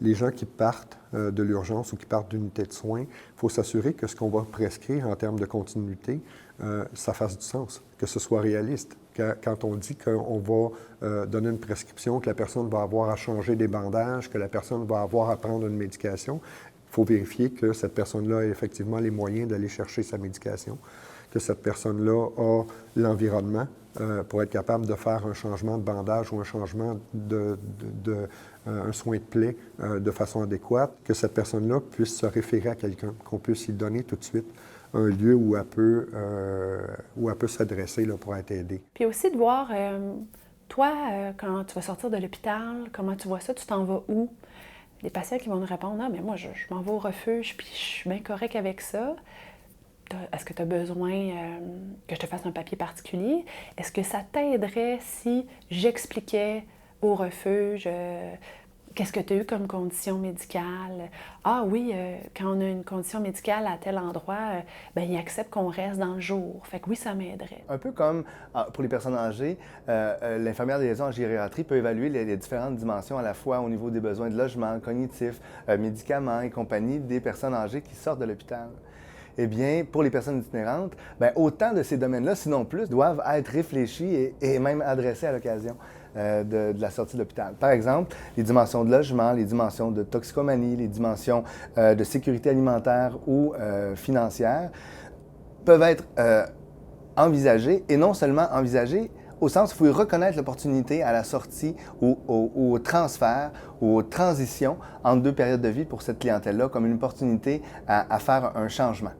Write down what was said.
les gens qui partent de l'urgence ou qui partent d'unité de soins, il faut s'assurer que ce qu'on va prescrire en termes de continuité, ça fasse du sens, que ce soit réaliste. Quand on dit qu'on va donner une prescription, que la personne va avoir à changer des bandages, que la personne va avoir à prendre une médication, il faut vérifier que cette personne-là a effectivement les moyens d'aller chercher sa médication, que cette personne-là a l'environnement pour être capable de faire un changement de bandage ou un changement un soin de plaie de façon adéquate, que cette personne-là puisse se référer à quelqu'un, qu'on puisse lui donner tout de suite un lieu où elle peut s'adresser là, pour être aidée. Puis aussi de voir, toi, quand tu vas sortir de l'hôpital, comment tu vois ça, tu t'en vas où? Des patients qui vont nous répondre, ah, mais moi, je m'en vais au refuge, puis je suis bien correct avec ça. Est-ce que tu as besoin que je te fasse un papier particulier? Est-ce que ça t'aiderait si j'expliquais au refuge qu'est-ce que tu as eu comme condition médicale? Ah oui, quand on a une condition médicale à tel endroit, bien, ils acceptent qu'on reste dans le jour. Fait que oui, ça m'aiderait. Un peu comme pour les personnes âgées, l'infirmière de liaison en gériatrie peut évaluer les différentes dimensions à la fois au niveau des besoins de logement, cognitifs, médicaments et compagnie des personnes âgées qui sortent de l'hôpital. Eh bien, pour les personnes itinérantes, bien, autant de ces domaines-là, sinon plus, doivent être réfléchis et même adressés à l'occasion de la sortie de l'hôpital. Par exemple, les dimensions de logement, les dimensions de toxicomanie, les dimensions de sécurité alimentaire ou financière peuvent être envisagées, et non seulement envisagées, au sens où il faut y reconnaître l'opportunité à la sortie ou au transfert ou aux transitions entre deux périodes de vie pour cette clientèle-là comme une opportunité à faire un changement.